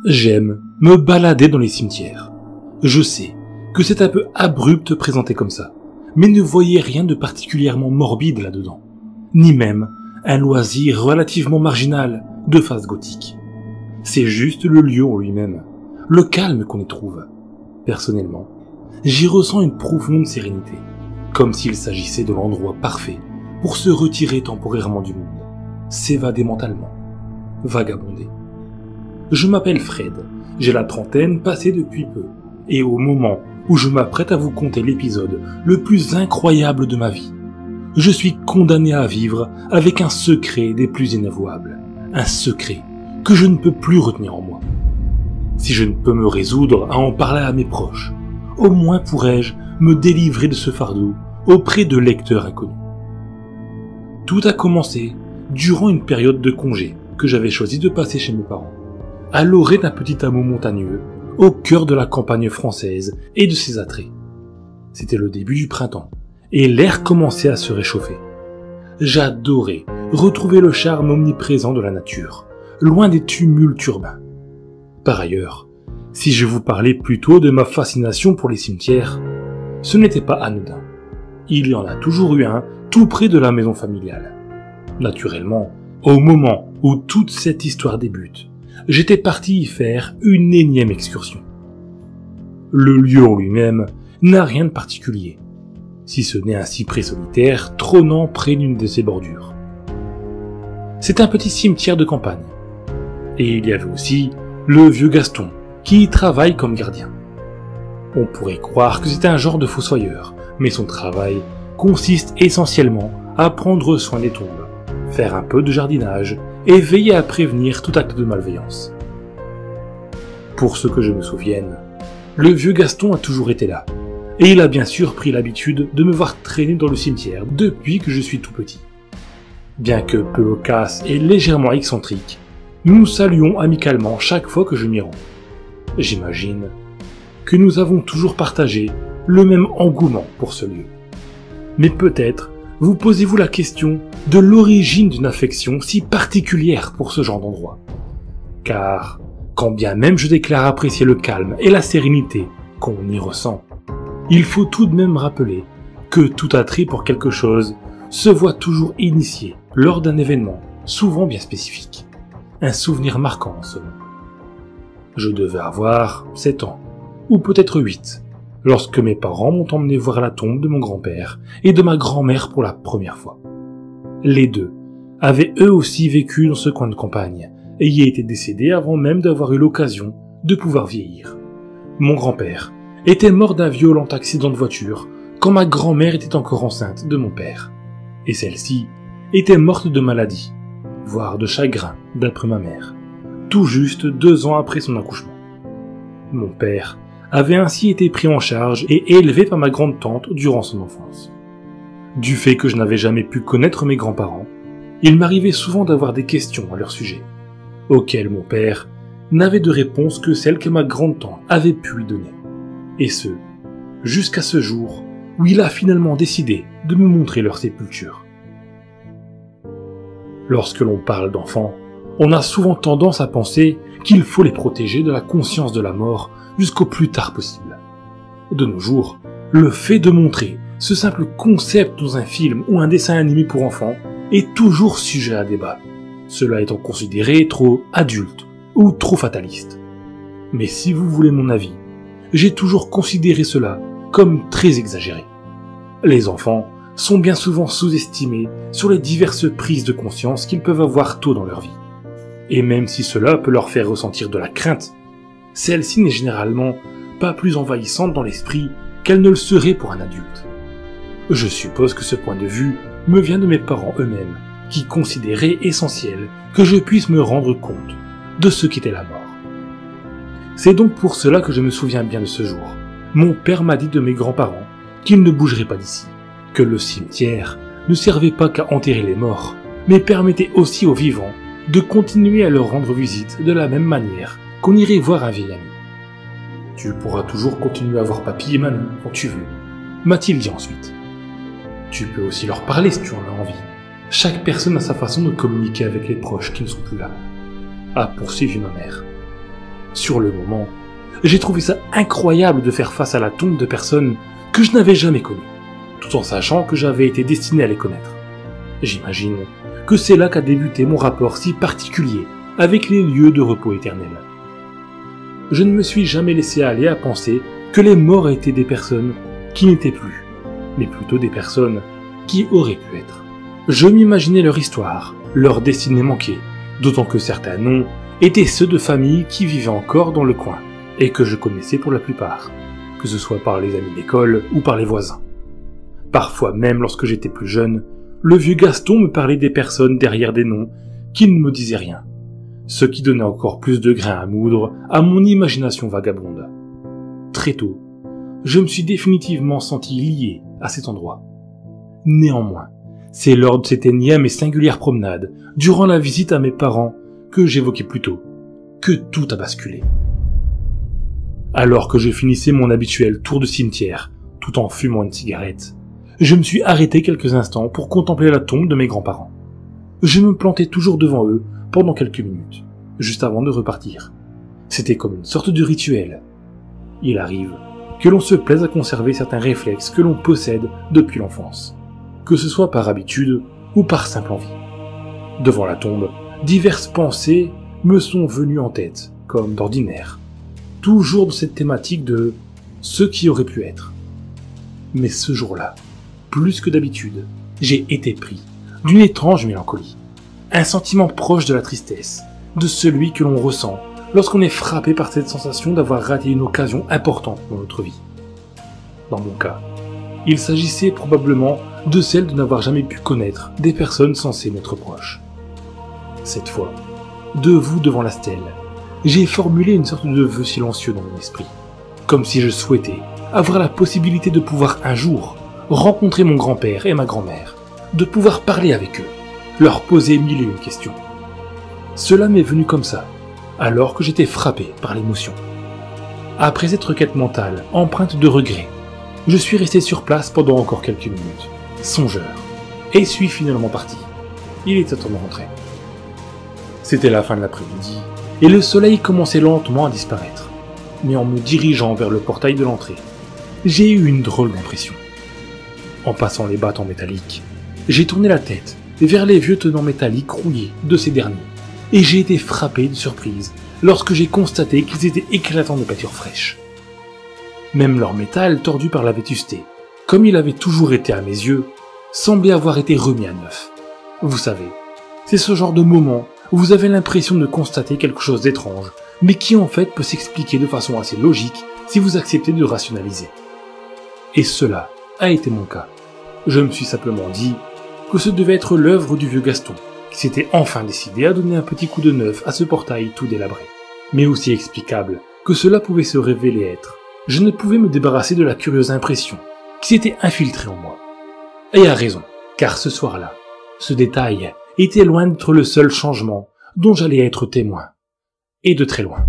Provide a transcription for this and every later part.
J'aime me balader dans les cimetières. Je sais que c'est un peu abrupt présenté comme ça, mais ne voyez rien de particulièrement morbide là-dedans, ni même un loisir relativement marginal de face gothique. C'est juste le lieu en lui-même, le calme qu'on y trouve. Personnellement, j'y ressens une profonde sérénité, comme s'il s'agissait de l'endroit parfait pour se retirer temporairement du monde, s'évader mentalement, vagabonder. Je m'appelle Fred, j'ai la trentaine passée depuis peu, et au moment où je m'apprête à vous conter l'épisode le plus incroyable de ma vie, je suis condamné à vivre avec un secret des plus inavouables, un secret que je ne peux plus retenir en moi. Si je ne peux me résoudre à en parler à mes proches, au moins pourrais-je me délivrer de ce fardeau auprès de lecteurs inconnus. Tout a commencé durant une période de congé que j'avais choisi de passer chez mes parents, à l'orée d'un petit hameau montagneux, au cœur de la campagne française et de ses attraits. C'était le début du printemps, et l'air commençait à se réchauffer. J'adorais retrouver le charme omniprésent de la nature, loin des tumultes urbains. Par ailleurs, si je vous parlais plutôt de ma fascination pour les cimetières, ce n'était pas anodin. Il y en a toujours eu un tout près de la maison familiale. Naturellement, au moment où toute cette histoire débute, j'étais parti y faire une énième excursion. Le lieu en lui-même n'a rien de particulier, si ce n'est un cyprès solitaire trônant près d'une de ses bordures. C'est un petit cimetière de campagne. Et il y avait aussi le vieux Gaston, qui y travaille comme gardien. On pourrait croire que c'est un genre de fossoyeur, mais son travail consiste essentiellement à prendre soin des tombes, faire un peu de jardinage et veiller à prévenir tout acte de malveillance. Pour ce que je me souvienne, le vieux Gaston a toujours été là, et il a bien sûr pris l'habitude de me voir traîner dans le cimetière depuis que je suis tout petit. Bien que peu loquace et légèrement excentrique, nous nous saluons amicalement chaque fois que je m'y rends. J'imagine que nous avons toujours partagé le même engouement pour ce lieu. Mais peut-être vous posez-vous la question de l'origine d'une affection si particulière pour ce genre d'endroit. Car, quand bien même je déclare apprécier le calme et la sérénité qu'on y ressent, il faut tout de même rappeler que tout attrait pour quelque chose se voit toujours initié lors d'un événement souvent bien spécifique. Un souvenir marquant en somme. Je devais avoir 7 ans, ou peut-être 8, lorsque mes parents m'ont emmené voir la tombe de mon grand-père et de ma grand-mère pour la première fois. Les deux avaient eux aussi vécu dans ce coin de campagne et y étaient décédés avant même d'avoir eu l'occasion de pouvoir vieillir. Mon grand-père était mort d'un violent accident de voiture quand ma grand-mère était encore enceinte de mon père, et celle-ci était morte de maladie, voire de chagrin d'après ma mère, tout juste 2 ans après son accouchement. Mon père avait ainsi été pris en charge et élevé par ma grande-tante durant son enfance. Du fait que je n'avais jamais pu connaître mes grands-parents, il m'arrivait souvent d'avoir des questions à leur sujet, auxquelles mon père n'avait de réponse que celle que ma grande-tante avait pu lui donner. Et ce, jusqu'à ce jour où il a finalement décidé de me montrer leur sépulture. Lorsque l'on parle d'enfants, on a souvent tendance à penser qu'il faut les protéger de la conscience de la mort jusqu'au plus tard possible. De nos jours, le fait de montrer ce simple concept dans un film ou un dessin animé pour enfants est toujours sujet à débat, cela étant considéré trop adulte ou trop fataliste. Mais si vous voulez mon avis, j'ai toujours considéré cela comme très exagéré. Les enfants sont bien souvent sous-estimés sur les diverses prises de conscience qu'ils peuvent avoir tôt dans leur vie. Et même si cela peut leur faire ressentir de la crainte, celle-ci n'est généralement pas plus envahissante dans l'esprit qu'elle ne le serait pour un adulte. Je suppose que ce point de vue me vient de mes parents eux-mêmes, qui considéraient essentiel que je puisse me rendre compte de ce qu'était la mort. C'est donc pour cela que je me souviens bien de ce jour. Mon père m'a dit de mes grands-parents qu'ils ne bougeraient pas d'ici, que le cimetière ne servait pas qu'à enterrer les morts, mais permettait aussi aux vivants de continuer à leur rendre visite de la même manière qu'on irait voir un vieil ami. « Tu pourras toujours continuer à voir papy et mamie quand tu veux », m'a-t-il dit ensuite. « Tu peux aussi leur parler si tu en as envie. Chaque personne a sa façon de communiquer avec les proches qui ne sont plus là. » a poursuivi ma mère. Sur le moment, j'ai trouvé ça incroyable de faire face à la tombe de personnes que je n'avais jamais connues, tout en sachant que j'avais été destiné à les connaître. J'imagine que c'est là qu'a débuté mon rapport si particulier avec les lieux de repos éternel. Je ne me suis jamais laissé aller à penser que les morts étaient des personnes qui n'étaient plus, mais plutôt des personnes qui auraient pu être. Je m'imaginais leur histoire, leur destinée manquée, d'autant que certains noms étaient ceux de familles qui vivaient encore dans le coin, et que je connaissais pour la plupart, que ce soit par les amis d'école ou par les voisins. Parfois même lorsque j'étais plus jeune, le vieux Gaston me parlait des personnes derrière des noms qui ne me disaient rien, ce qui donnait encore plus de grain à moudre à mon imagination vagabonde. Très tôt, je me suis définitivement senti lié à cet endroit. Néanmoins, c'est lors de cette énième et singulière promenade, durant la visite à mes parents, que j'évoquais plus tôt, que tout a basculé. Alors que je finissais mon habituel tour de cimetière, tout en fumant une cigarette, je me suis arrêté quelques instants pour contempler la tombe de mes grands-parents. Je me plantais toujours devant eux pendant quelques minutes, juste avant de repartir. C'était comme une sorte de rituel. Il arrive que l'on se plaise à conserver certains réflexes que l'on possède depuis l'enfance, que ce soit par habitude ou par simple envie. Devant la tombe, diverses pensées me sont venues en tête, comme d'ordinaire, toujours dans cette thématique de ce qui aurait pu être. Mais ce jour-là, plus que d'habitude, j'ai été pris d'une étrange mélancolie, un sentiment proche de la tristesse, de celui que l'on ressent lorsqu'on est frappé par cette sensation d'avoir raté une occasion importante dans notre vie. Dans mon cas, il s'agissait probablement de celle de n'avoir jamais pu connaître des personnes censées m'être proches. Cette fois, debout devant la stèle, j'ai formulé une sorte de vœu silencieux dans mon esprit, comme si je souhaitais avoir la possibilité de pouvoir un jour rencontrer mon grand-père et ma grand-mère, de pouvoir parler avec eux, leur poser mille et une questions. Cela m'est venu comme ça, alors que j'étais frappé par l'émotion. Après cette requête mentale, empreinte de regret, je suis resté sur place pendant encore quelques minutes, songeur, et suis finalement parti. Il était temps de rentrer. C'était la fin de l'après-midi, et le soleil commençait lentement à disparaître. Mais en me dirigeant vers le portail de l'entrée, j'ai eu une drôle d'impression. En passant les battants métalliques, j'ai tourné la tête vers les vieux tenants métalliques rouillés de ces derniers, et j'ai été frappé de surprise lorsque j'ai constaté qu'ils étaient éclatants de peinture fraîche. Même leur métal, tordu par la vétusté, comme il avait toujours été à mes yeux, semblait avoir été remis à neuf. Vous savez, c'est ce genre de moment où vous avez l'impression de constater quelque chose d'étrange, mais qui en fait peut s'expliquer de façon assez logique si vous acceptez de rationaliser. Et cela a été mon cas. Je me suis simplement dit que ce devait être l'œuvre du vieux Gaston, qui s'était enfin décidé à donner un petit coup de neuf à ce portail tout délabré. Mais aussi explicable que cela pouvait se révéler être, je ne pouvais me débarrasser de la curieuse impression qui s'était infiltrée en moi. Et à raison, car ce soir-là, ce détail était loin d'être le seul changement dont j'allais être témoin, et de très loin.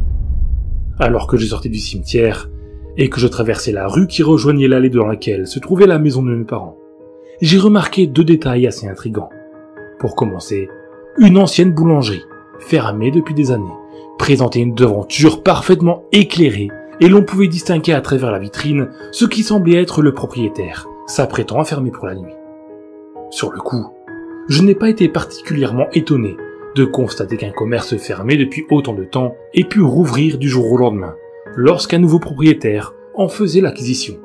Alors que je sortais du cimetière, et que je traversais la rue qui rejoignait l'allée dans laquelle se trouvait la maison de mes parents, j'ai remarqué deux détails assez intrigants. Pour commencer, une ancienne boulangerie, fermée depuis des années, présentait une devanture parfaitement éclairée, et l'on pouvait distinguer à travers la vitrine ce qui semblait être le propriétaire, s'apprêtant à fermer pour la nuit. Sur le coup, je n'ai pas été particulièrement étonné de constater qu'un commerce fermé depuis autant de temps ait pu rouvrir du jour au lendemain, lorsqu'un nouveau propriétaire en faisait l'acquisition.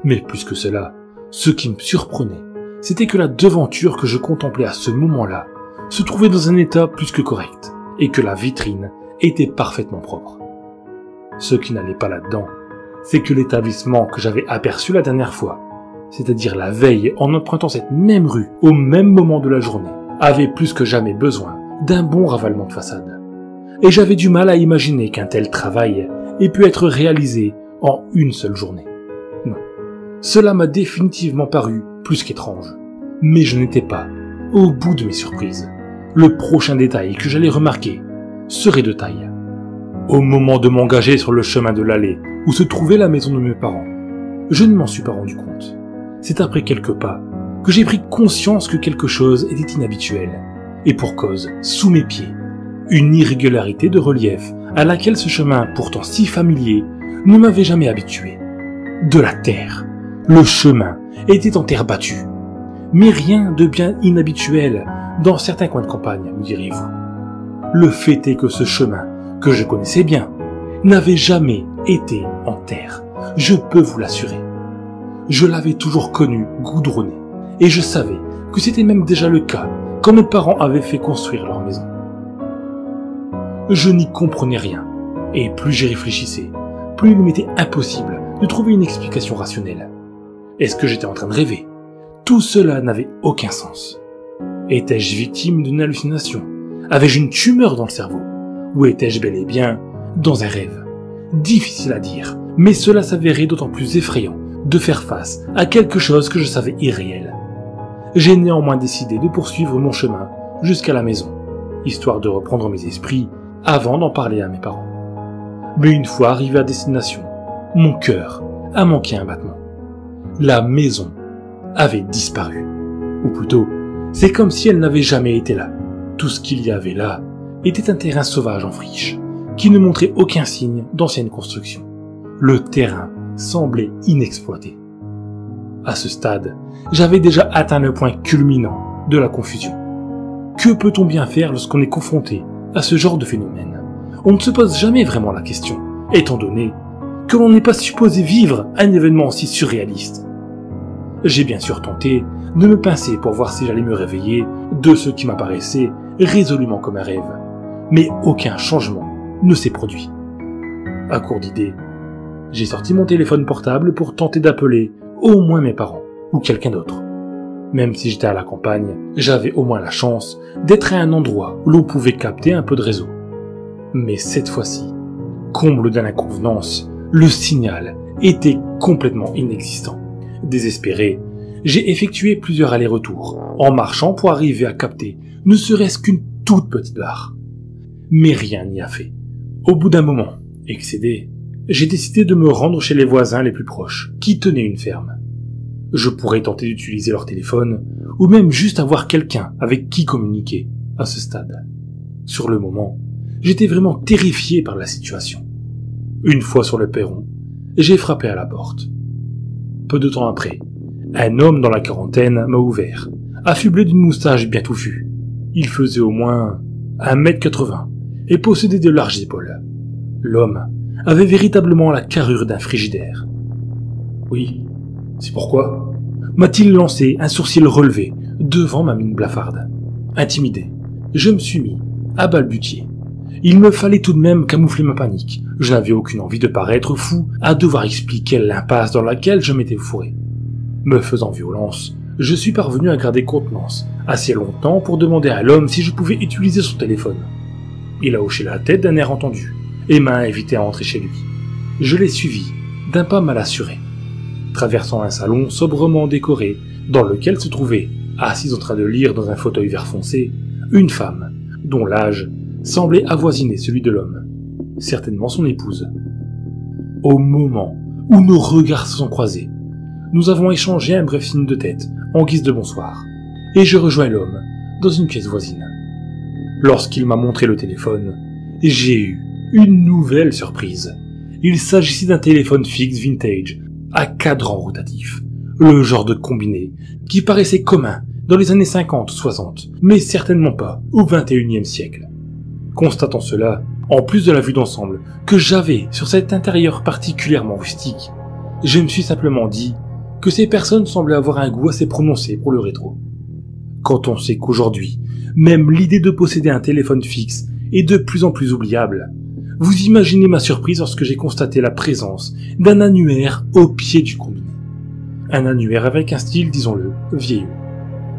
Mais plus que cela, ce qui me surprenait, c'était que la devanture que je contemplais à ce moment-là se trouvait dans un état plus que correct, et que la vitrine était parfaitement propre. Ce qui n'allait pas là-dedans, c'est que l'établissement que j'avais aperçu la dernière fois, c'est-à-dire la veille en empruntant cette même rue au même moment de la journée, avait plus que jamais besoin d'un bon ravalement de façade. Et j'avais du mal à imaginer qu'un tel travail ait pu être réalisé en une seule journée. Non, cela m'a définitivement paru plus qu'étrange. Mais je n'étais pas au bout de mes surprises. Le prochain détail que j'allais remarquer serait de taille. Au moment de m'engager sur le chemin de l'allée où se trouvait la maison de mes parents, je ne m'en suis pas rendu compte. C'est après quelques pas que j'ai pris conscience que quelque chose était inhabituel. Et pour cause, sous mes pieds, Une irrégularité de relief à laquelle ce chemin, pourtant si familier, ne m'avait jamais habitué. De la terre. Le chemin était en terre battue. Mais rien de bien inhabituel dans certains coins de campagne, me direz-vous. Le fait est que ce chemin, que je connaissais bien, n'avait jamais été en terre. Je peux vous l'assurer. Je l'avais toujours connu goudronné, et je savais que c'était même déjà le cas quand mes parents avaient fait construire leur maison. Je n'y comprenais rien, et plus j'y réfléchissais, plus il m'était impossible de trouver une explication rationnelle. Est-ce que j'étais en train de rêver? Tout cela n'avait aucun sens. Étais-je victime d'une hallucination? Avais-je une tumeur dans le cerveau? Ou étais-je bel et bien dans un rêve? Difficile à dire, mais cela s'avérait d'autant plus effrayant de faire face à quelque chose que je savais irréel. J'ai néanmoins décidé de poursuivre mon chemin jusqu'à la maison, histoire de reprendre mes esprits avant d'en parler à mes parents. Mais une fois arrivé à destination, mon cœur a manqué un battement. La maison avait disparu. Ou plutôt, c'est comme si elle n'avait jamais été là. Tout ce qu'il y avait là était un terrain sauvage en friche, qui ne montrait aucun signe d'ancienne construction. Le terrain semblait inexploité. À ce stade, j'avais déjà atteint le point culminant de la confusion. Que peut-on bien faire lorsqu'on est confronté à ce genre de phénomène? On ne se pose jamais vraiment la question, étant donné que l'on n'est pas supposé vivre un événement aussi surréaliste. J'ai bien sûr tenté de me pincer pour voir si j'allais me réveiller de ce qui m'apparaissait résolument comme un rêve, mais aucun changement ne s'est produit. À court d'idées, j'ai sorti mon téléphone portable pour tenter d'appeler au moins mes parents ou quelqu'un d'autre. Même si j'étais à la campagne, j'avais au moins la chance d'être à un endroit où l'on pouvait capter un peu de réseau. Mais cette fois-ci, comble de l'inconvenance, le signal était complètement inexistant. Désespéré, j'ai effectué plusieurs allers-retours, en marchant pour arriver à capter ne serait-ce qu'une toute petite barre. Mais rien n'y a fait. Au bout d'un moment, excédé, j'ai décidé de me rendre chez les voisins les plus proches, qui tenaient une ferme. Je pourrais tenter d'utiliser leur téléphone, ou même juste avoir quelqu'un avec qui communiquer à ce stade. Sur le moment, j'étais vraiment terrifié par la situation. Une fois sur le perron, j'ai frappé à la porte. Peu de temps après, un homme dans la quarantaine m'a ouvert, affublé d'une moustache bien touffue. Il faisait au moins 1m80 et possédait de larges épaules. L'homme avait véritablement la carrure d'un frigidaire. « Oui, c'est pourquoi ?» m'a-t-il lancé un sourcil relevé devant ma mine blafarde. Intimidé, je me suis mis à balbutier. Il me fallait tout de même camoufler ma panique. Je n'avais aucune envie de paraître fou à devoir expliquer l'impasse dans laquelle je m'étais fourré. Me faisant violence, je suis parvenu à garder contenance assez longtemps pour demander à l'homme si je pouvais utiliser son téléphone. Il a hoché la tête d'un air entendu et m'a invité à entrer chez lui. Je l'ai suivi d'un pas mal assuré, traversant un salon sobrement décoré dans lequel se trouvait, assise en train de lire dans un fauteuil vert foncé, une femme dont l'âge semblait avoisiner celui de l'homme, certainement son épouse. Au moment où nos regards se sont croisés, nous avons échangé un bref signe de tête en guise de bonsoir, et je rejoins l'homme dans une pièce voisine. Lorsqu'il m'a montré le téléphone, j'ai eu une nouvelle surprise. Il s'agissait d'un téléphone fixe vintage à cadran rotatif, le genre de combiné qui paraissait commun dans les années 50-60, mais certainement pas au XXIe siècle. Constatant cela, en plus de la vue d'ensemble que j'avais sur cet intérieur particulièrement rustique, je me suis simplement dit que ces personnes semblaient avoir un goût assez prononcé pour le rétro. Quand on sait qu'aujourd'hui, même l'idée de posséder un téléphone fixe est de plus en plus oubliable, vous imaginez ma surprise lorsque j'ai constaté la présence d'un annuaire au pied du combiné. Un annuaire avec un style, disons-le, vieillot.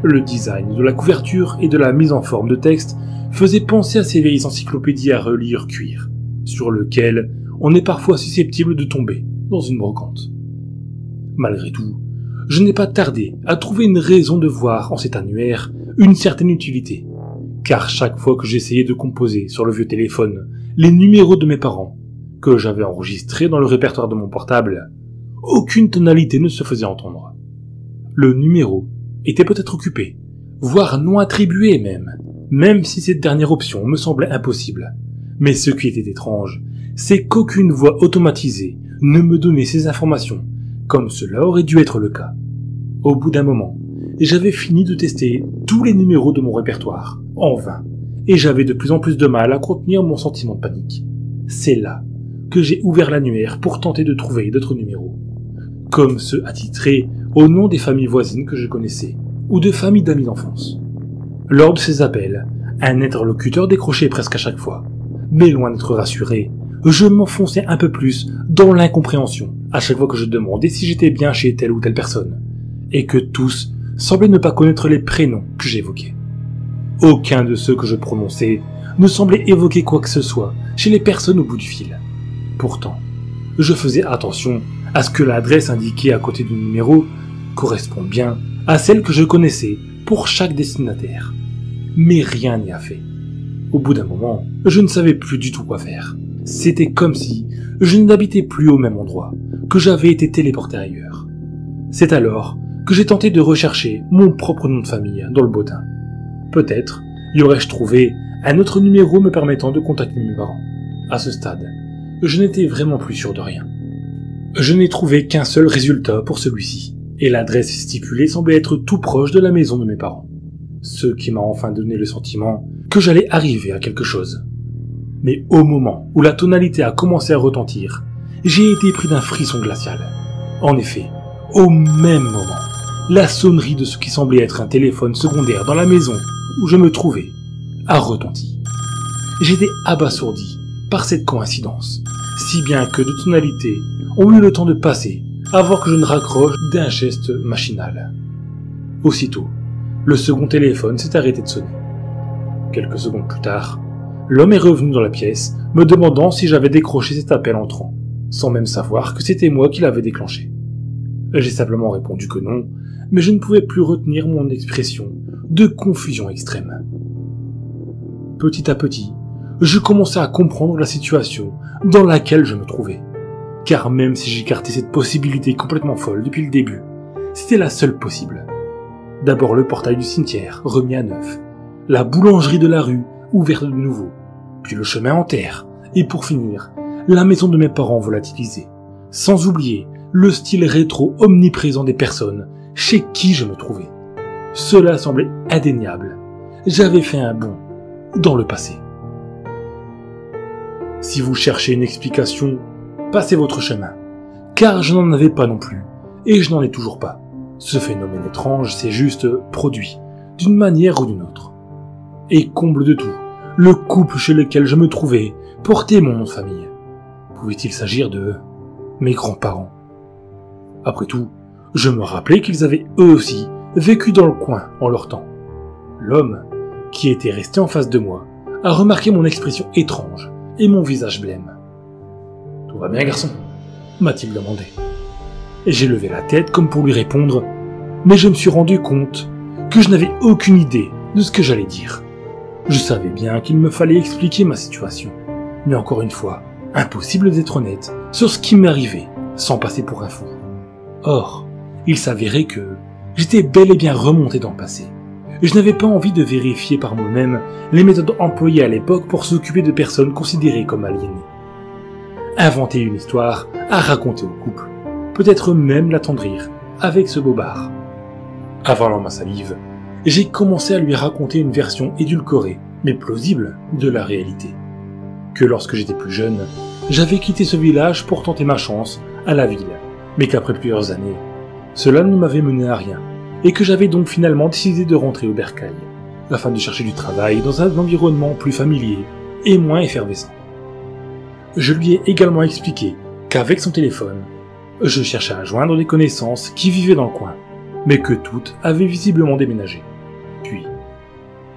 Le design de la couverture et de la mise en forme de texte faisait penser à ces vieilles encyclopédies à reliure cuir, sur lequel on est parfois susceptible de tomber dans une brocante. Malgré tout, je n'ai pas tardé à trouver une raison de voir en cet annuaire une certaine utilité, car chaque fois que j'essayais de composer sur le vieux téléphone les numéros de mes parents, que j'avais enregistrés dans le répertoire de mon portable, aucune tonalité ne se faisait entendre. Le numéro était peut-être occupé, voire non attribué même, même si cette dernière option me semblait impossible. Mais ce qui était étrange, c'est qu'aucune voix automatisée ne me donnait ces informations, comme cela aurait dû être le cas. Au bout d'un moment, j'avais fini de tester tous les numéros de mon répertoire, en vain, et j'avais de plus en plus de mal à contenir mon sentiment de panique. C'est là que j'ai ouvert l'annuaire pour tenter de trouver d'autres numéros, comme ceux attitrés au nom des familles voisines que je connaissais, ou de familles d'amis d'enfance. Lors de ces appels, un interlocuteur décrochait presque à chaque fois, mais loin d'être rassuré, je m'enfonçais un peu plus dans l'incompréhension à chaque fois que je demandais si j'étais bien chez telle ou telle personne, et que tous semblaient ne pas connaître les prénoms que j'évoquais. Aucun de ceux que je prononçais ne semblait évoquer quoi que ce soit chez les personnes au bout du fil. Pourtant, je faisais attention à ce que l'adresse indiquée à côté du numéro corresponde bien à celle que je connaissais pour chaque destinataire. Mais rien n'y a fait. Au bout d'un moment, je ne savais plus du tout quoi faire. C'était comme si je n'habitais plus au même endroit, que j'avais été téléporté ailleurs. C'est alors que j'ai tenté de rechercher mon propre nom de famille dans le bottin. Peut-être y aurais-je trouvé un autre numéro me permettant de contacter mes parents. À ce stade, je n'étais vraiment plus sûr de rien. Je n'ai trouvé qu'un seul résultat pour celui-ci, et l'adresse stipulée semblait être tout proche de la maison de mes parents. Ce qui m'a enfin donné le sentiment que j'allais arriver à quelque chose. Mais au moment où la tonalité a commencé à retentir, j'ai été pris d'un frisson glacial. En effet, au même moment, la sonnerie de ce qui semblait être un téléphone secondaire dans la maison où je me trouvais a retenti. J'étais abasourdi par cette coïncidence, si bien que deux tonalités ont eu le temps de passer avant que je ne raccroche d'un geste machinal. Aussitôt, le second téléphone s'est arrêté de sonner. Quelques secondes plus tard, l'homme est revenu dans la pièce, me demandant si j'avais décroché cet appel entrant, sans même savoir que c'était moi qui l'avais déclenché. J'ai simplement répondu que non, mais je ne pouvais plus retenir mon expression de confusion extrême. Petit à petit, je commençais à comprendre la situation dans laquelle je me trouvais, car même si j'écartais cette possibilité complètement folle depuis le début, c'était la seule possible. D'abord le portail du cimetière remis à neuf, la boulangerie de la rue ouverte de nouveau, puis le chemin en terre, et pour finir, la maison de mes parents volatilisée, sans oublier le style rétro omniprésent des personnes chez qui je me trouvais. Cela semblait indéniable. J'avais fait un bond dans le passé. Si vous cherchez une explication, passez votre chemin, car je n'en avais pas non plus, et je n'en ai toujours pas. Ce phénomène étrange s'est juste produit, d'une manière ou d'une autre. Et comble de tout, le couple chez lequel je me trouvais portait mon nom de famille. Pouvait-il s'agir de mes grands-parents? Après tout, je me rappelais qu'ils avaient eux aussi vécu dans le coin en leur temps. L'homme, qui était resté en face de moi, a remarqué mon expression étrange et mon visage blême. « Tout va bien, garçon ?» m'a-t-il demandé. Et j'ai levé la tête comme pour lui répondre, mais je me suis rendu compte que je n'avais aucune idée de ce que j'allais dire. Je savais bien qu'il me fallait expliquer ma situation, mais encore une fois, impossible d'être honnête sur ce qui m'arrivait sans passer pour un fou. Or, il s'avérait que j'étais bel et bien remonté dans le passé. Je n'avais pas envie de vérifier par moi-même les méthodes employées à l'époque pour s'occuper de personnes considérées comme aliénées. Inventer une histoire à raconter au couple, peut-être même l'attendrir avec ce bobard. Avalant ma salive, j'ai commencé à lui raconter une version édulcorée, mais plausible, de la réalité. Que lorsque j'étais plus jeune, j'avais quitté ce village pour tenter ma chance à la ville, mais qu'après plusieurs années, cela ne m'avait mené à rien, et que j'avais donc finalement décidé de rentrer au bercail, afin de chercher du travail dans un environnement plus familier et moins effervescent. Je lui ai également expliqué qu'avec son téléphone, je cherchais à joindre des connaissances qui vivaient dans le coin, mais que toutes avaient visiblement déménagé. Puis,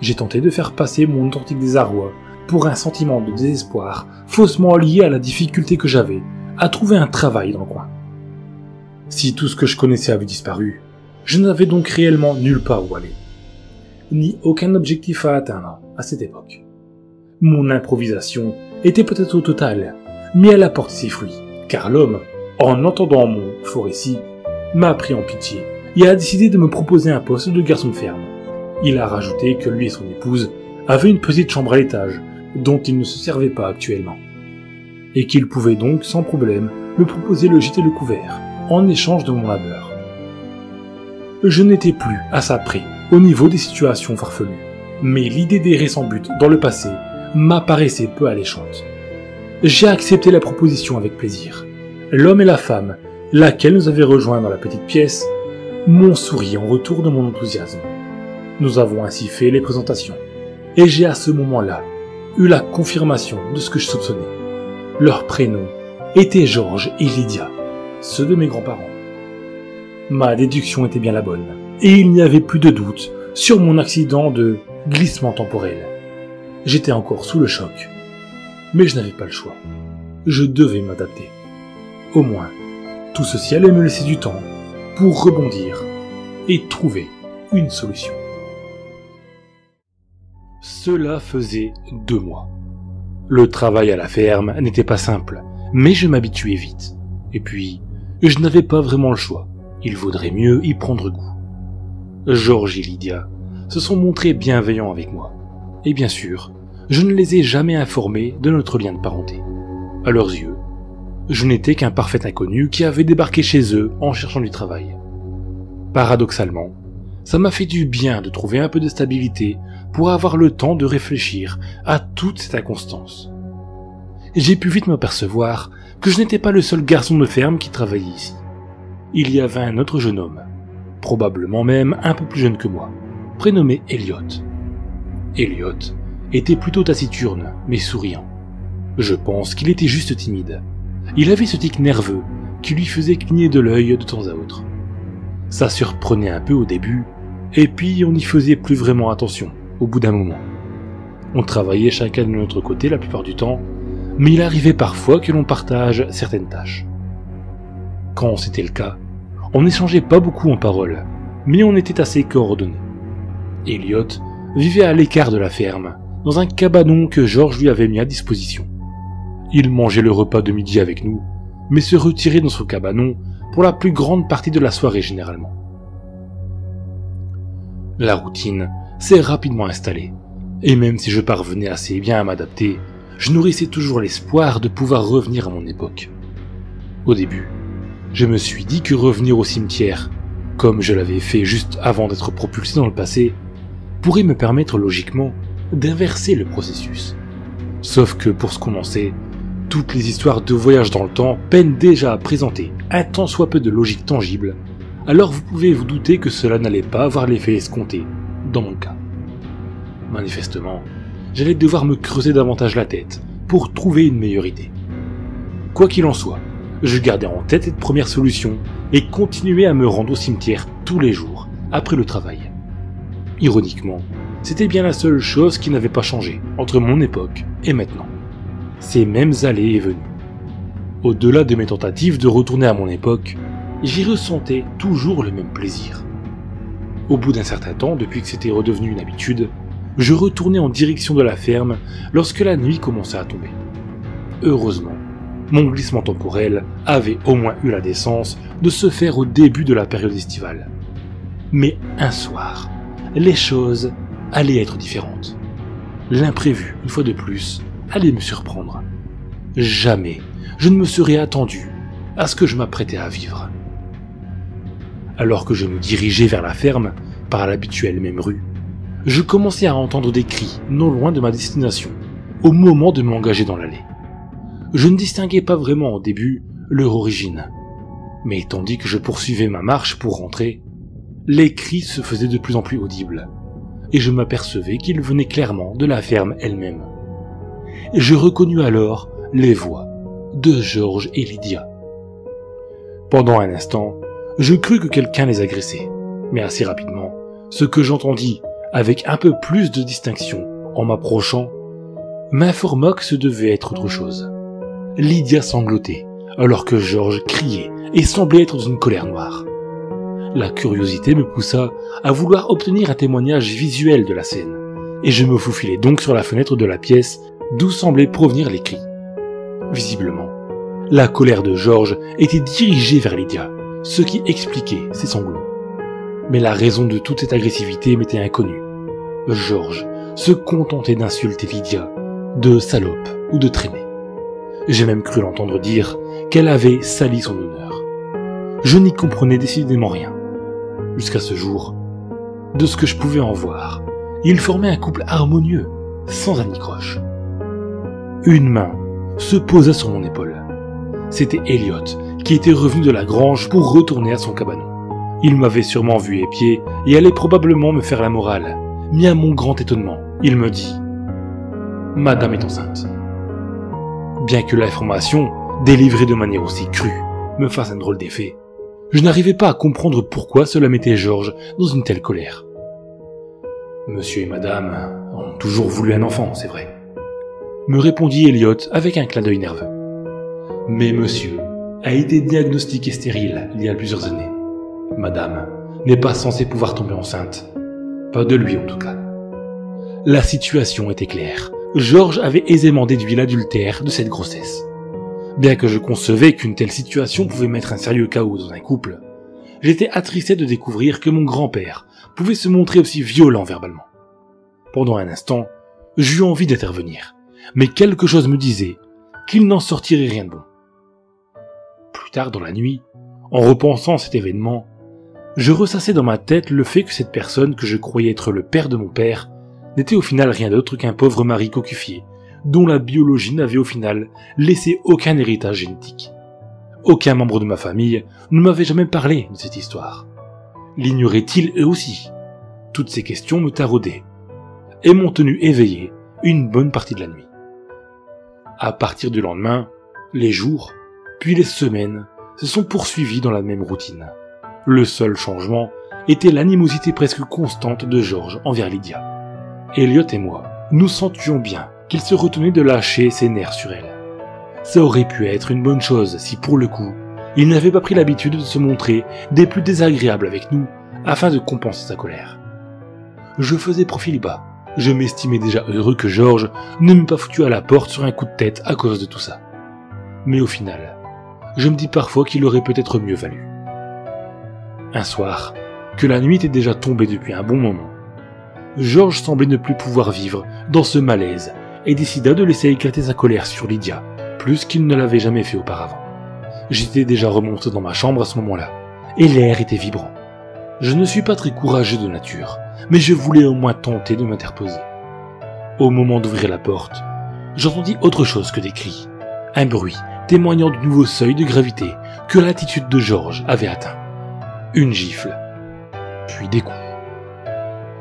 j'ai tenté de faire passer mon authentique désarroi pour un sentiment de désespoir faussement lié à la difficulté que j'avais à trouver un travail dans le coin. Si tout ce que je connaissais avait disparu, je n'avais donc réellement nulle part où aller, ni aucun objectif à atteindre à cette époque. Mon improvisation était peut-être totale, mais elle apporte ses fruits, car l'homme, en entendant mon faux récit, m'a pris en pitié et a décidé de me proposer un poste de garçon de ferme. Il a rajouté que lui et son épouse avait une petite chambre à l'étage, dont il ne se servait pas actuellement, et qu'il pouvait donc sans problème me proposer le gîte et le couvert, en échange de mon labeur. Je n'étais plus à ça près, au niveau des situations farfelues, mais l'idée d'errer sans but dans le passé m'apparaissait peu alléchante. J'ai accepté la proposition avec plaisir. L'homme et la femme, laquelle nous avait rejoints dans la petite pièce, m'ont souri en retour de mon enthousiasme. Nous avons ainsi fait les présentations, et j'ai à ce moment-là eu la confirmation de ce que je soupçonnais. Leurs prénoms étaient Georges et Lydia, ceux de mes grands-parents. Ma déduction était bien la bonne, et il n'y avait plus de doute sur mon accident de glissement temporel. J'étais encore sous le choc, mais je n'avais pas le choix. Je devais m'adapter. Au moins, tout ceci allait me laisser du temps pour rebondir et trouver une solution. Cela faisait 2 mois. Le travail à la ferme n'était pas simple, mais je m'habituais vite. Et puis, je n'avais pas vraiment le choix. Il vaudrait mieux y prendre goût. Georges et Lydia se sont montrés bienveillants avec moi. Et bien sûr, je ne les ai jamais informés de notre lien de parenté. À leurs yeux, je n'étais qu'un parfait inconnu qui avait débarqué chez eux en cherchant du travail. Paradoxalement, ça m'a fait du bien de trouver un peu de stabilité pour avoir le temps de réfléchir à toute cette inconstance. J'ai pu vite m'apercevoir que je n'étais pas le seul garçon de ferme qui travaillait ici. Il y avait un autre jeune homme, probablement même un peu plus jeune que moi, prénommé Elliot. Elliot était plutôt taciturne, mais souriant. Je pense qu'il était juste timide. Il avait ce tic nerveux qui lui faisait cligner de l'œil de temps à autre. Ça surprenait un peu au début, et puis on n'y faisait plus vraiment attention, au bout d'un moment. On travaillait chacun de notre côté la plupart du temps, mais il arrivait parfois que l'on partage certaines tâches. Quand c'était le cas, on n'échangeait pas beaucoup en paroles, mais on était assez coordonnés. Elliot vivait à l'écart de la ferme, dans un cabanon que Georges lui avait mis à disposition. Il mangeait le repas de midi avec nous, mais se retirait dans son cabanon pour la plus grande partie de la soirée généralement. La routine s'est rapidement installée, et même si je parvenais assez bien à m'adapter, je nourrissais toujours l'espoir de pouvoir revenir à mon époque. Au début, je me suis dit que revenir au cimetière, comme je l'avais fait juste avant d'être propulsé dans le passé, pourrait me permettre logiquement d'inverser le processus. Sauf que pour ce qu'on en sait, toutes les histoires de voyage dans le temps peinent déjà à présenter un tant soit peu de logique tangible, alors vous pouvez vous douter que cela n'allait pas avoir l'effet escompté, dans mon cas. Manifestement, j'allais devoir me creuser davantage la tête pour trouver une meilleure idée. Quoi qu'il en soit, je gardais en tête cette première solution et continuais à me rendre au cimetière tous les jours, après le travail. Ironiquement, c'était bien la seule chose qui n'avait pas changé entre mon époque et maintenant. Ces mêmes allées et venues. Au-delà de mes tentatives de retourner à mon époque, j'y ressentais toujours le même plaisir. Au bout d'un certain temps, depuis que c'était redevenu une habitude, je retournais en direction de la ferme lorsque la nuit commençait à tomber. Heureusement, mon glissement temporel avait au moins eu la décence de se faire au début de la période estivale. Mais un soir, les choses allaient être différentes. L'imprévu, une fois de plus, allait me surprendre. Jamais je ne me serais attendu à ce que je m'apprêtais à vivre. Alors que je me dirigeais vers la ferme, par l'habituelle même rue, je commençais à entendre des cris non loin de ma destination, au moment de m'engager dans l'allée. Je ne distinguais pas vraiment au début leur origine, mais tandis que je poursuivais ma marche pour rentrer, les cris se faisaient de plus en plus audibles, et je m'apercevais qu'ils venaient clairement de la ferme elle-même. Je reconnus alors les voix de Georges et Lydia. Pendant un instant, je crus que quelqu'un les agressait, mais assez rapidement, ce que j'entendis avec un peu plus de distinction en m'approchant m'informa que ce devait être autre chose. Lydia sanglotait, alors que Georges criait et semblait être dans une colère noire. La curiosité me poussa à vouloir obtenir un témoignage visuel de la scène, et je me faufilai donc sur la fenêtre de la pièce d'où semblaient provenir les cris. Visiblement, la colère de Georges était dirigée vers Lydia, ce qui expliquait ses sanglots. Mais la raison de toute cette agressivité m'était inconnue. Georges se contenter d'insulter Lydia, de salope ou de traîner. J'ai même cru l'entendre dire qu'elle avait sali son honneur. Je n'y comprenais décidément rien. Jusqu'à ce jour, de ce que je pouvais en voir, ils formaient un couple harmonieux, sans anicroche. Une main se posa sur mon épaule. C'était Elliot, qui était revenu de la grange pour retourner à son cabanon. Il m'avait sûrement vu épier et allait probablement me faire la morale. Mais à mon grand étonnement, il me dit « Madame est enceinte ». Bien que l'information, délivrée de manière aussi crue, me fasse un drôle d'effet, je n'arrivais pas à comprendre pourquoi cela mettait George dans une telle colère. Monsieur et madame ont toujours voulu un enfant, c'est vrai, me répondit Elliot avec un clin d'œil nerveux. Mais monsieur a été diagnostiqué stérile il y a plusieurs années. Madame n'est pas censée pouvoir tomber enceinte. Pas de lui en tout cas. La situation était claire. George avait aisément déduit l'adultère de cette grossesse. Bien que je concevais qu'une telle situation pouvait mettre un sérieux chaos dans un couple, j'étais attristé de découvrir que mon grand-père pouvait se montrer aussi violent verbalement. Pendant un instant, j'eus envie d'intervenir, mais quelque chose me disait qu'il n'en sortirait rien de bon. Plus tard dans la nuit, en repensant à cet événement, je ressassais dans ma tête le fait que cette personne que je croyais être le père de mon père n'était au final rien d'autre qu'un pauvre mari cocufié, dont la biologie n'avait au final laissé aucun héritage génétique. Aucun membre de ma famille ne m'avait jamais parlé de cette histoire. L'ignoraient-ils eux aussi? Toutes ces questions me taraudaient et m'ont tenu éveillé une bonne partie de la nuit. À partir du lendemain, les jours, puis les semaines, se sont poursuivis dans la même routine. Le seul changement était l'animosité presque constante de George envers Lydia. Elliot et moi, nous sentions bien qu'il se retenait de lâcher ses nerfs sur elle. Ça aurait pu être une bonne chose si, pour le coup, il n'avait pas pris l'habitude de se montrer des plus désagréables avec nous afin de compenser sa colère. Je faisais profil bas. Je m'estimais déjà heureux que George ne m'ait pas foutu à la porte sur un coup de tête à cause de tout ça. Mais au final, je me dis parfois qu'il aurait peut-être mieux valu. Un soir, que la nuit était déjà tombée depuis un bon moment, George semblait ne plus pouvoir vivre dans ce malaise et décida de laisser éclater sa colère sur Lydia, plus qu'il ne l'avait jamais fait auparavant. J'étais déjà remonté dans ma chambre à ce moment-là, et l'air était vibrant. Je ne suis pas très courageux de nature, mais je voulais au moins tenter de m'interposer. Au moment d'ouvrir la porte, j'entendis autre chose que des cris, un bruit témoignant du nouveau seuil de gravité que l'attitude de George avait atteint. Une gifle, puis des coups.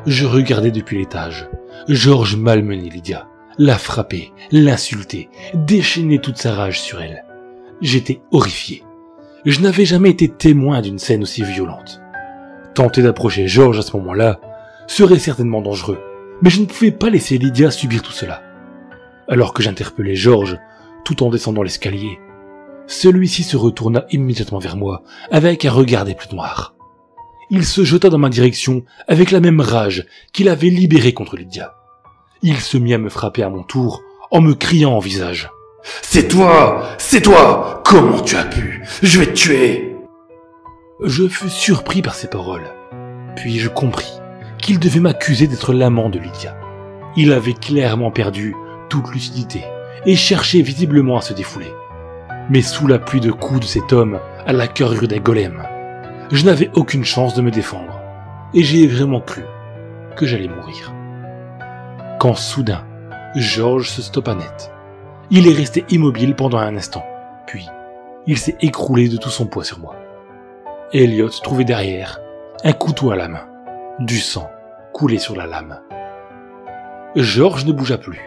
Je regardais depuis l'étage. George malmenait Lydia, la frappait, l'insultait, déchaînait toute sa rage sur elle. J'étais horrifié. Je n'avais jamais été témoin d'une scène aussi violente. Tenter d'approcher George à ce moment-là serait certainement dangereux, mais je ne pouvais pas laisser Lydia subir tout cela. Alors que j'interpellais George, tout en descendant l'escalier, celui-ci se retourna immédiatement vers moi, avec un regard des plus noirs. Il se jeta dans ma direction avec la même rage qu'il avait libérée contre Lydia. Il se mit à me frapper à mon tour, en me criant en visage. « C'est toi! C'est toi! Comment tu as pu? Je vais te tuer !» Je fus surpris par ces paroles. Puis je compris qu'il devait m'accuser d'être l'amant de Lydia. Il avait clairement perdu toute lucidité et cherchait visiblement à se défouler. Mais sous la pluie de coups de cet homme à la carrure d'un golem, je n'avais aucune chance de me défendre, et j'ai vraiment cru que j'allais mourir. Quand soudain, George se stoppa net. Il est resté immobile pendant un instant, puis il s'est écroulé de tout son poids sur moi. Elliot trouvait derrière un couteau à la main, du sang coulait sur la lame. George ne bougea plus.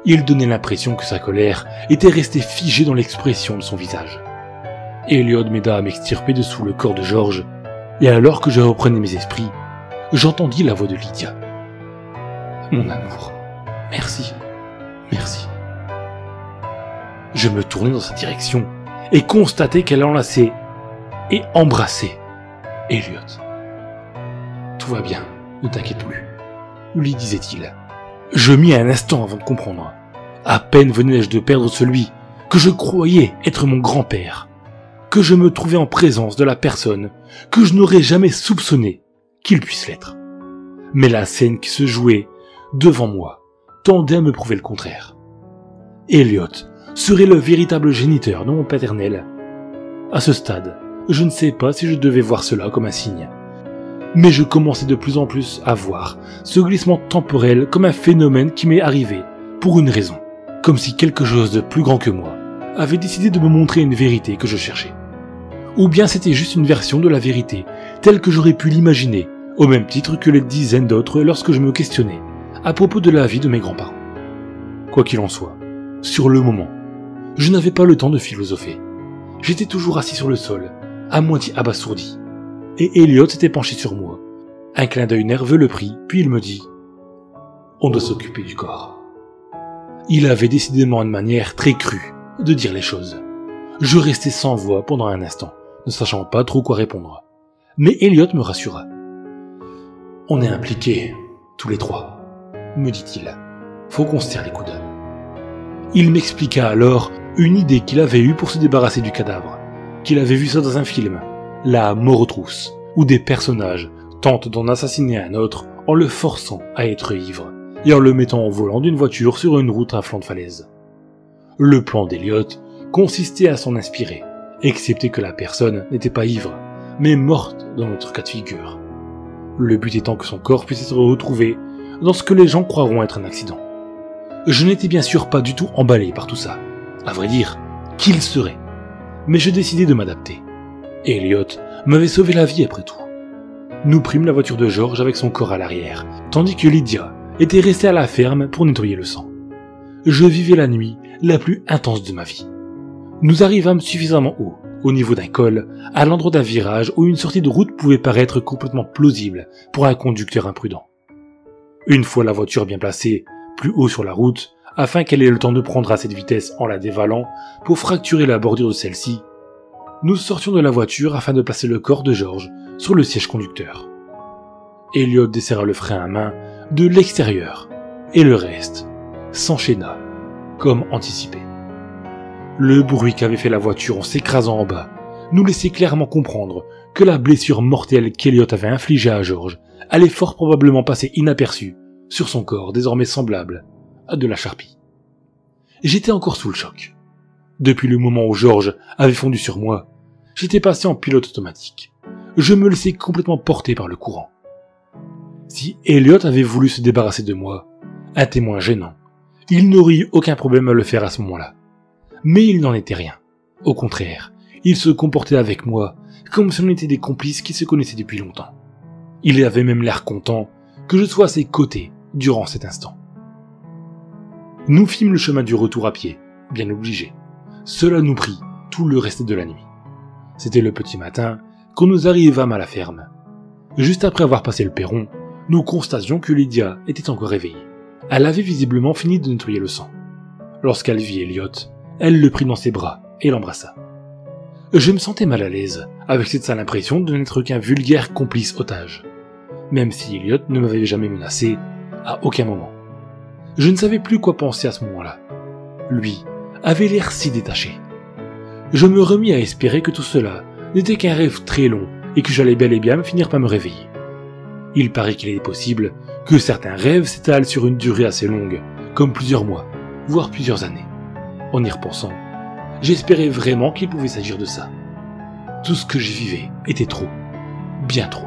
Il donnait l'impression que sa colère était restée figée dans l'expression de son visage. Elliot m'aida à m'extirper de sous le corps de George, et alors que je reprenais mes esprits, j'entendis la voix de Lydia. « Mon amour, merci, merci. » Je me tournai dans sa direction et constatai qu'elle enlaçait et embrassait Elliot. « Tout va bien, ne t'inquiète plus, » lui disait-il. Je mis un instant avant de comprendre. À peine venais-je de perdre celui que je croyais être mon grand-père, que je me trouvais en présence de la personne que je n'aurais jamais soupçonné qu'il puisse l'être. Mais la scène qui se jouait devant moi, tendait à me prouver le contraire. Elliot serait le véritable géniteur de mon paternel. À ce stade, je ne sais pas si je devais voir cela comme un signe. Mais je commençais de plus en plus à voir ce glissement temporel comme un phénomène qui m'est arrivé pour une raison, comme si quelque chose de plus grand que moi avait décidé de me montrer une vérité que je cherchais. Ou bien c'était juste une version de la vérité, telle que j'aurais pu l'imaginer, au même titre que les dizaines d'autres lorsque je me questionnais à propos de la vie de mes grands-parents. Quoi qu'il en soit, sur le moment, je n'avais pas le temps de philosopher. J'étais toujours assis sur le sol, à moitié abasourdi, et Elliot s'était penché sur moi. Un clin d'œil nerveux le prit, puis il me dit « On doit s'occuper du corps ». Il avait décidément une manière très crue de dire les choses. Je restais sans voix pendant un instant, ne sachant pas trop quoi répondre. Mais Elliot me rassura. « On est impliqués, tous les trois, » me dit-il. « Faut qu'on se serre les coudes. » Il m'expliqua alors une idée qu'il avait eue pour se débarrasser du cadavre, qu'il avait vu ça dans un film, La mort aux trousses, où des personnages tentent d'en assassiner un autre en le forçant à être ivre et en le mettant au volant d'une voiture sur une route à flanc de falaise. Le plan d'Elliot consistait à s'en inspirer, excepté que la personne n'était pas ivre, mais morte dans notre cas de figure. Le but étant que son corps puisse être retrouvé dans ce que les gens croiront être un accident. Je n'étais bien sûr pas du tout emballé par tout ça. À vrai dire, qui le serait? Mais je décidai de m'adapter. Elliot m'avait sauvé la vie après tout. Nous prîmes la voiture de George avec son corps à l'arrière, tandis que Lydia était restée à la ferme pour nettoyer le sang. Je vivais la nuit la plus intense de ma vie. Nous arrivâmes suffisamment haut, au niveau d'un col, à l'endroit d'un virage où une sortie de route pouvait paraître complètement plausible pour un conducteur imprudent. Une fois la voiture bien placée, plus haut sur la route, afin qu'elle ait le temps de prendre à cette vitesse en la dévalant pour fracturer la bordure de celle-ci, nous sortions de la voiture afin de placer le corps de George sur le siège conducteur. Elliot desserra le frein à main de l'extérieur, et le reste s'enchaîna, comme anticipé. Le bruit qu'avait fait la voiture en s'écrasant en bas nous laissait clairement comprendre que la blessure mortelle qu'Elliot avait infligée à George allait fort probablement passer inaperçue sur son corps désormais semblable à de la charpie. J'étais encore sous le choc. Depuis le moment où George avait fondu sur moi, j'étais passé en pilote automatique. Je me laissais complètement porter par le courant. Si Elliot avait voulu se débarrasser de moi, un témoin gênant, il n'aurait eu aucun problème à le faire à ce moment-là. Mais il n'en était rien. Au contraire, il se comportait avec moi comme si on était des complices qui se connaissaient depuis longtemps. Il avait même l'air content que je sois à ses côtés durant cet instant. Nous fîmes le chemin du retour à pied, bien obligé. Cela nous prit tout le reste de la nuit. C'était le petit matin quand nous arrivâmes à la ferme. Juste après avoir passé le perron, nous constations que Lydia était encore réveillée. Elle avait visiblement fini de nettoyer le sang. Lorsqu'elle vit Elliot, elle le prit dans ses bras et l'embrassa. Je me sentais mal à l'aise, avec cette sale impression de n'être qu'un vulgaire complice otage. Même si Elliot ne m'avait jamais menacé, à aucun moment. Je ne savais plus quoi penser à ce moment-là. Lui avait l'air si détaché. Je me remis à espérer que tout cela n'était qu'un rêve très long et que j'allais bel et bien finir par me réveiller. Il paraît qu'il est possible que certains rêves s'étalent sur une durée assez longue, comme plusieurs mois, voire plusieurs années. En y repensant, j'espérais vraiment qu'il pouvait s'agir de ça. Tout ce que j'y vivais était trop, bien trop.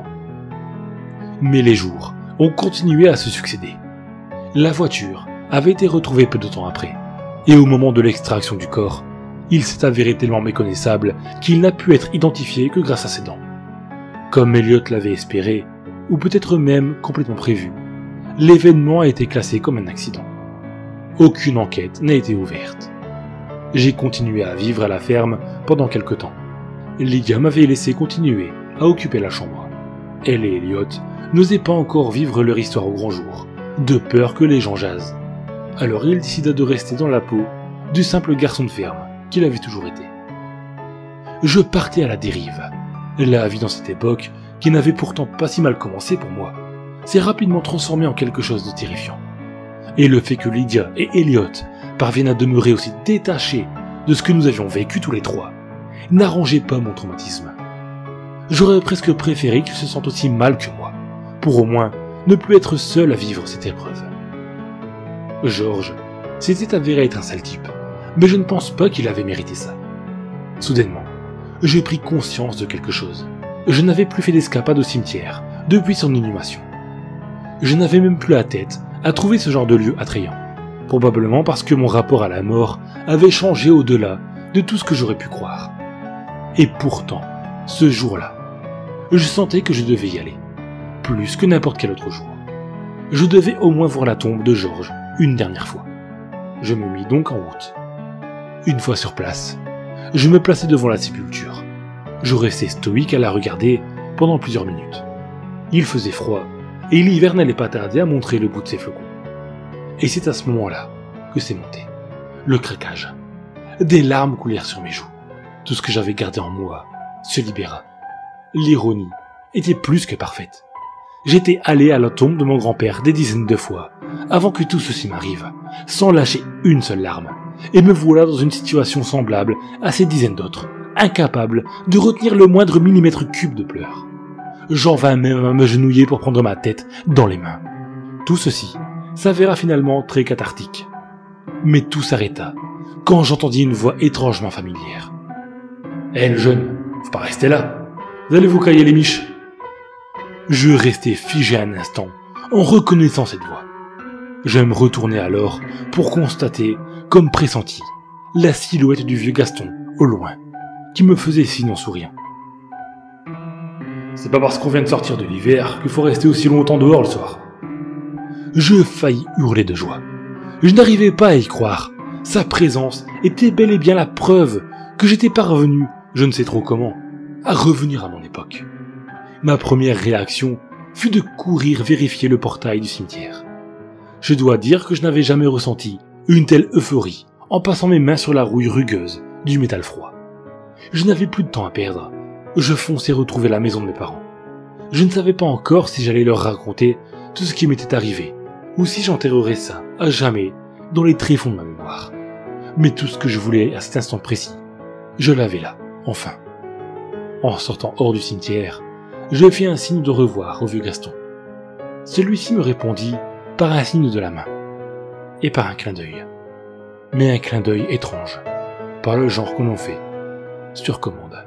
Mais les jours ont continué à se succéder. La voiture avait été retrouvée peu de temps après, et au moment de l'extraction du corps, il s'est avéré tellement méconnaissable qu'il n'a pu être identifié que grâce à ses dents. Comme Elliot l'avait espéré, ou peut-être même complètement prévu, l'événement a été classé comme un accident. Aucune enquête n'a été ouverte. J'ai continué à vivre à la ferme pendant quelque temps. Lydia m'avait laissé continuer à occuper la chambre. Elle et Elliot n'osaient pas encore vivre leur histoire au grand jour, de peur que les gens jasent. Alors il décida de rester dans la peau du simple garçon de ferme qu'il avait toujours été. Je partais à la dérive. La vie dans cette époque, qui n'avait pourtant pas si mal commencé pour moi, s'est rapidement transformée en quelque chose de terrifiant. Et le fait que Lydia et Elliot parviennent à demeurer aussi détachés de ce que nous avions vécu tous les trois n'arrangeait pas mon traumatisme. J'aurais presque préféré qu'ils se sentent aussi mal que moi, pour au moins ne plus être seul à vivre cette épreuve. Georges s'était avéré être un sale type, mais je ne pense pas qu'il avait mérité ça. Soudainement, j'ai pris conscience de quelque chose. Je n'avais plus fait d'escapade au cimetière depuis son inhumation. Je n'avais même plus la tête à trouver ce genre de lieu attrayant, probablement parce que mon rapport à la mort avait changé au-delà de tout ce que j'aurais pu croire. Et pourtant, ce jour-là, je sentais que je devais y aller, plus que n'importe quel autre jour. Je devais au moins voir la tombe de Georges une dernière fois. Je me mis donc en route. Une fois sur place, je me plaçai devant la sépulture. Je restais stoïque à la regarder pendant plusieurs minutes. Il faisait froid, et l'hiver n'allait pas tarder à montrer le bout de ses flocons. Et c'est à ce moment-là que c'est monté. Le craquage. Des larmes coulèrent sur mes joues. Tout ce que j'avais gardé en moi se libéra. L'ironie était plus que parfaite. J'étais allé à la tombe de mon grand-père des dizaines de fois, avant que tout ceci m'arrive, sans lâcher une seule larme, et me voilà dans une situation semblable à ces dizaines d'autres, incapable de retenir le moindre millimètre cube de pleurs. J'en vins même à me genouiller pour prendre ma tête dans les mains. Tout ceci s'avéra finalement très cathartique. Mais tout s'arrêta quand j'entendis une voix étrangement familière. « Hé, le jeune, faut pas rester là. Vous allez vous cailler les miches. » Je restai figé un instant en reconnaissant cette voix. Je me retournai alors pour constater, comme pressenti, la silhouette du vieux Gaston, au loin, qui me faisait signe en souriant. C'est pas parce qu'on vient de sortir de l'hiver qu'il faut rester aussi longtemps dehors le soir. Je faillis hurler de joie. Je n'arrivais pas à y croire. Sa présence était bel et bien la preuve que j'étais parvenu, je ne sais trop comment, à revenir à mon époque. Ma première réaction fut de courir vérifier le portail du cimetière. Je dois dire que je n'avais jamais ressenti une telle euphorie en passant mes mains sur la rouille rugueuse du métal froid. Je n'avais plus de temps à perdre. Je fonçais retrouver la maison de mes parents. Je ne savais pas encore si j'allais leur raconter tout ce qui m'était arrivé, ou si j'enterrerais ça à jamais dans les tréfonds de ma mémoire. Mais tout ce que je voulais à cet instant précis, je l'avais là, enfin. En sortant hors du cimetière, je fis un signe de revoir au vieux Gaston. Celui-ci me répondit par un signe de la main, et par un clin d'œil. Mais un clin d'œil étrange, par le genre qu'on en fait, sur commande.